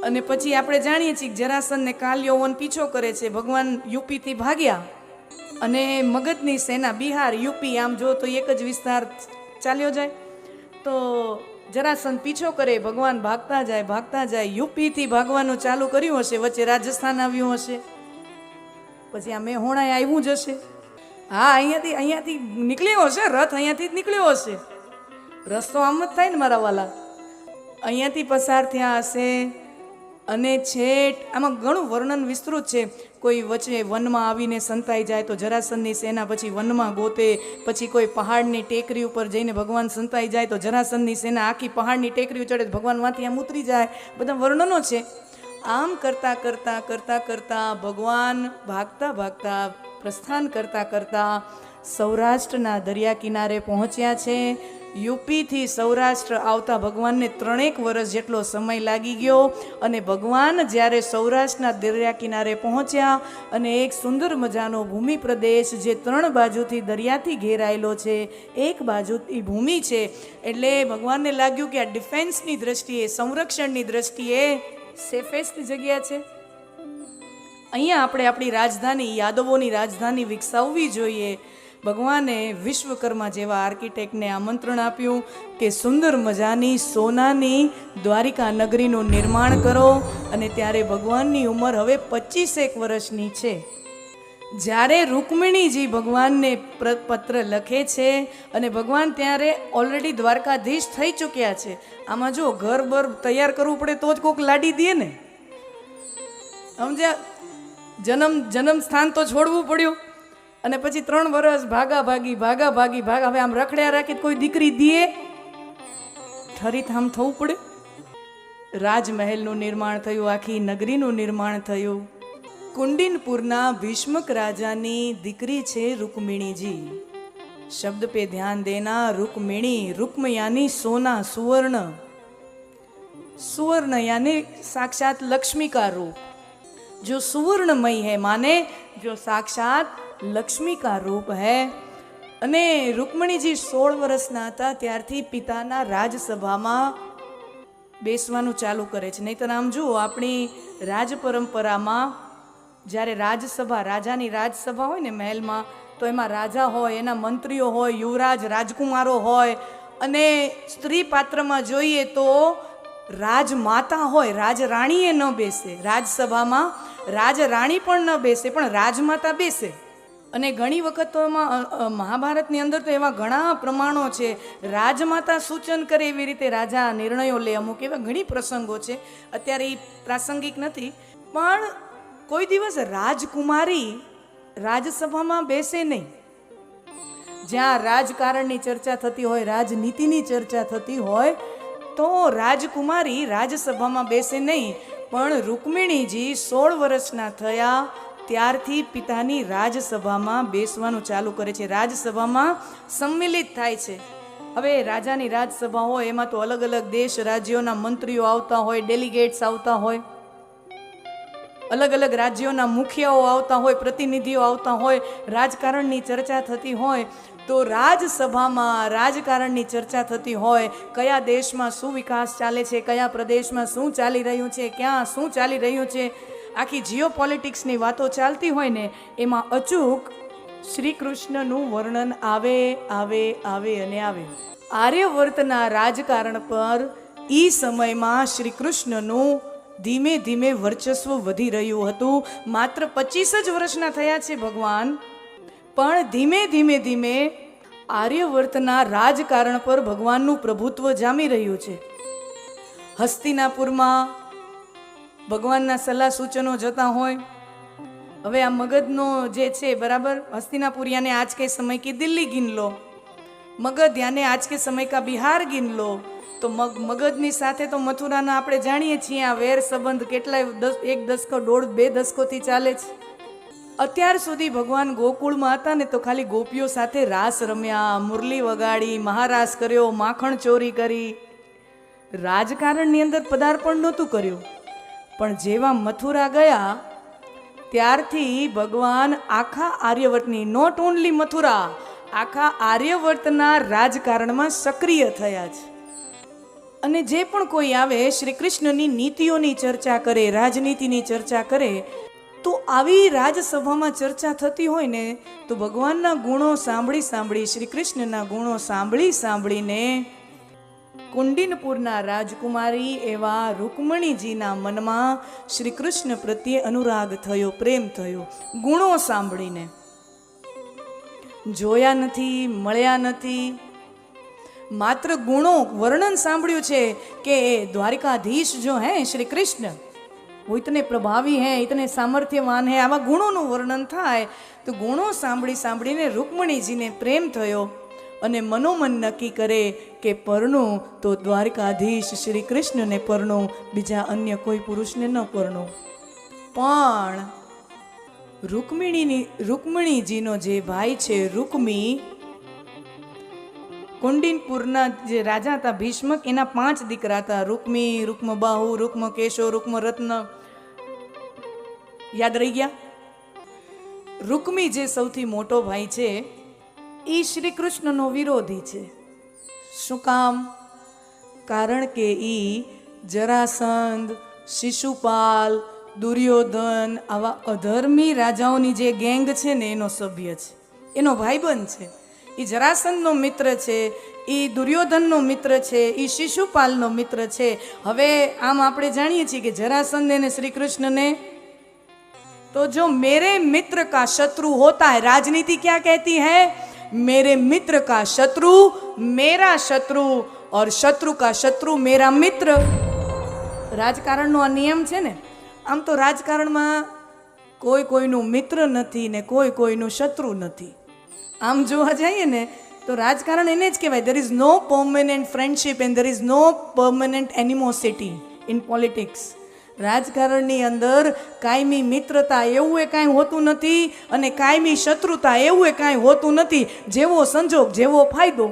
અને પછી આપણે જાણીએ છીએ કે જરાસંધ ને કાલ યૌવન પીછો કરે છે. ભગવાન યુપીથી ભાગ્યા અને મગધની સેના બિહાર યુપી આમ જો તો એક જ વિસ્તાર ચાલ્યો જાય. તો જરાસંધ પીછો કરે, ભગવાન ભાગતા જાય. યુપીથી ભાગવાનું ચાલુ કર્યું હશે, વચ્ચે રાજસ્થાન આવ્યું હશે, પછી આ મેહોણાએ આવ્યું જ હશે. હા, અહીંયાથી નીકળ્યો હશે રથ, અહીંયાથી જ નીકળ્યો હશે. રસ્તો આમ જ થાય ને મારા વાલા, અહીંયાથી પસાર થયા હશે. અને છેટ આમાં ઘણું વર્ણન વિસ્તૃત છે. કોઈ વચ્ચે વનમાં આવીને સંતાઈ જાય તો જરાસંધની સેના પછી વનમાં ગોતે, પછી કોઈ પહાડની ટેકરી ઉપર જઈને ભગવાન સંતાઈ જાય તો જરાસંધની સેના આખી પહાડની ટેકરી ચડે, ભગવાન માંથી આમ ઉતરી જાય. બધા વર્ણનો છે. આમ કરતા ભગવાન ભાગતા પ્રસ્થાન કરતા સૌરાષ્ટ્રના દરિયા કિનારે પહોંચ્યા છે. યુપીથી સૌરાષ્ટ્ર આવતા ભગવાનને 3 વર્ષ જેટલો સમય લાગી ગયો. અને ભગવાન જ્યારે સૌરાષ્ટ્રના દરિયા કિનારે પહોંચ્યા અને એક સુંદર મજાનો ભૂમિ પ્રદેશ જે 3 બાજુથી દરિયાથી ઘેરાયેલો છે, એક બાજુથી ભૂમિ છે, એટલે ભગવાનને લાગ્યું કે આ ડિફેન્સની દ્રષ્ટિએ, સંરક્ષણની દ્રષ્ટિએ સેફેસ્ટ જગ્યા છે. અહીંયા આપણે આપણી રાજધાની, યાદવોની રાજધાની વિકસાવવી જોઈએ. ભગવાને વિશ્વકર્મા જેવા આર્કિટેક્ટને આમંત્રણ આપ્યું કે સુંદર મજાની સોનાની દ્વારિકા નગરીનું નિર્માણ કરો. અને ત્યારે ભગવાનની ઉંમર હવે 25 વર્ષની છે. જ્યારે રૂકમિણીજી ભગવાનને પત્ર લખે છે અને ભગવાન ત્યારે ઓલરેડી દ્વારકાધીશ થઈ ચૂક્યા છે. આમાં જો ઘર બર તૈયાર કરવું પડે તો જ કોઈક લાડી દે ને, સમજ્યા? જન્મ સ્થાન તો છોડવું પડ્યું. અને પછી 3 વર્ષ ભાગા ભાગી. હવે આમ રખડ્યા રાખી કોઈ દીકરી દે, ઠરીથામ થવું પડે. રાજમહેલનું નિર્માણ થયું, આખી નગરીનું નિર્માણ થયું. કુંડિનપુરના ભીષ્મક રાજાની દીકરી છે રૂકમિણીજી. શબ્દ पे ध्यान देना. रुक्मिणी, रुक्म यानी सोना, सुवर्ण. सुवर्ण यानी साक्षात लक्ष्मी का रूप. जो सुवर्णमय है माने जो साक्षात लक्ष्मी का रूप है. અને રૂકમણીજી 16 વર્ષના હતા ત્યારથી પિતાના રાજસભામાં બેસવાનું ચાલુ કરે છે. નહીતર આમ જુઓ, આપણી રાજ પરંપરામાં જ્યારે રાજસભા, રાજાની રાજસભા હોય ને મહેલમાં, તો એમાં રાજા હોય, એના મંત્રીઓ હોય, યુવરાજ, રાજકુમારો હોય. અને સ્ત્રી પાત્રમાં જોઈએ તો રાજમાતા હોય, રાજરાણીએ ન બેસે. રાજસભામાં રાજરાણી પણ ન બેસે, પણ રાજમાતા બેસે. અને ઘણી વખત તો એમાં મહાભારતની અંદર તો એવા ઘણા પ્રમાણો છે. રાજમાતા સૂચન કરે એવી રીતે રાજા નિર્ણયો લે. અમુક એવા ઘણી પ્રસંગો છે, અત્યારે એ પ્રાસંગિક નથી. પણ કોઈ દિવસ રાજકુમારી રાજસભામાં બેસે નહીં. જ્યાં રાજકારણની ચર્ચા થતી હોય, રાજનીતિની ચર્ચા થતી હોય, તો રાજકુમારી રાજસભામાં બેસે નહીં. પણ રૂકમિણીજી 16 વર્ષના થયા ત્યારથી પિતાની રાજસભામાં બેસવાનું ચાલુ કરે છે. રાજસભામાં સંમિલિત થાય છે. હવે રાજાની રાજસભા હોય એમાં તો અલગ અલગ દેશ રાજ્યોના મંત્રીઓ આવતા હોય, ડેલિગેટ્સ આવતા હોય, અલગ અલગ રાજ્યોના મુખિયાઓ આવતા હોય, પ્રતિનિધિઓ આવતા હોય. રાજકારણની ચર્ચા થતી હોય તો રાજસભામાં રાજકારણની ચર્ચા થતી હોય. કયા દેશમાં શું વિકાસ ચાલે છે, કયા પ્રદેશમાં શું ચાલી રહ્યું છે, ક્યાં શું ચાલી રહ્યું છે, આખી જીઓપોલિટિક્સની વાતો ચાલતી હોય ને, એમાં અચૂક શ્રી કૃષ્ણનું વર્ણન આવે. આર્યવર્તના રાજકારણ પર ઈ સમયમાં શ્રી કૃષ્ણનું ધીમે ધીમે વર્ચસ્વ વધી રહ્યું હતું. માત્ર 25 જ વર્ષના થયા છે ભગવાન, પણ ધીમે ધીમે આર્યવર્તના રાજકારણ પર ભગવાનનું પ્રભુત્વ જામી રહ્યું છે. હસ્તિનાપુરમાં ભગવાનના સલાહ સૂચનો જતા હોય. હવે આ મગધનો જે છે, બરાબર, હસ્તિનાપુર યાને આજ કે સમય કી દિલ્હી ગિન લો, મગધ યાને આજ કે સમય કા બિહાર ગિન લો. તો મગધની સાથે તો મથુરાના આપણે જાણીએ છીએ આ વેર સંબંધ કેટલાય 1 દશકો, 1.5-2 દશકોથી ચાલે છે. અત્યાર સુધી ભગવાન ગોકુળમાં હતા ને તો ખાલી ગોપીઓ સાથે રાસ રમ્યા, મુરલી વગાડી, મહારાસ કર્યો, માખણ ચોરી કરી, રાજકારણની અંદર પદાર્પણ નહોતું કર્યું. પણ જેવા મથુરા ગયા ત્યારથી ભગવાન આખા આર્યવર્તની, નોટ ઓનલી મથુરા, આખા આર્યવર્તના રાજકારણમાં સક્રિય થયા છે. અને જે પણ કોઈ આવે શ્રી કૃષ્ણની નીતિઓની ચર્ચા કરે, રાજનીતિની ચર્ચા કરે, તો આવી રાજસભામાં ચર્ચા થતી હોય ને તો ભગવાનના ગુણો સાંભળી શ્રી કૃષ્ણના ગુણો સાંભળીને કુંડિનપુરના રાજકુમારી એવા રૂકમણીજીના મનમાં શ્રી કૃષ્ણ પ્રત્યે અનુરાગ થયો, પ્રેમ થયો, ગુણો સાંભળીને. જોયા નથી, મળ્યા નથી, માત્ર ગુણો વર્ણન સાંભળ્યું છે કે દ્વારિકાધીશ જો હે શ્રી કૃષ્ણ वो इतने प्रभावी हैं, इतने सामर्थ्यवान हैं, आवा गुणोનું વર્ણન થાય તો ગુણો સાંભળીને રૂકમણીજીને પ્રેમ થયો અને મનોમન નક્કી કરે કે પરણું તો દ્વારકાધીશ શ્રી કૃષ્ણને પરણું, બીજા અન્ય કોઈ પુરુષને ન પરણું. પણ રૂકમણીજીનો જે ભાઈ છે રૂકમી, કુંડિનપુરના જે રાજા હતા ભીષ્મક, એના 5 દીકરા હતા. રૂકમી, રૂકમબાહુ, રૂકમકેશો, રૂકમરત્ન. યાદ રહી ગયા? રૂકમી જે સૌથી મોટો ભાઈ છે એ શ્રી કૃષ્ણનો વિરોધી છે. શું કામ? કારણ કે એ જરાસંધ, શિશુપાલ, દુર્યોધન આવા અધર્મી રાજાઓની જે ગેંગ છે ને એનો સભ્ય છે, એનો ભાઈબંધ છે. એ જરાસંધનો મિત્ર છે, એ દુર્યોધનનો મિત્ર છે, એ શિશુપાલનો મિત્ર છે. હવે આમ આપણે જાણીએ છીએ કે જરાસંધ અને શ્રી કૃષ્ણને तो जो मेरे मित्र का शत्रु होता है, राजनीति क्या कहती है? मेरे मित्र का शत्रु मेरा शत्रु और शत्रु का शत्रु मेरा मित्र. રાજકારણનો આ નિયમ છે ને. આમ તો રાજકારણમાં કોઈ કોઈનું મિત્ર નથી ને કોઈ કોઈનું શત્રુ નથી. આમ જોવા જઈએ ને તો રાજકારણ એને જ કહેવાય, there is no permanent friendship and there is no permanent animosity in politics. રાજકારણની અંદર કાયમી મિત્રતા એવું એ કાંઈ હોતું નથી અને કાયમી શત્રુતા એવું એ કાંઈ હોતું નથી. જેવો સંજોગ જેવો ફાયદો.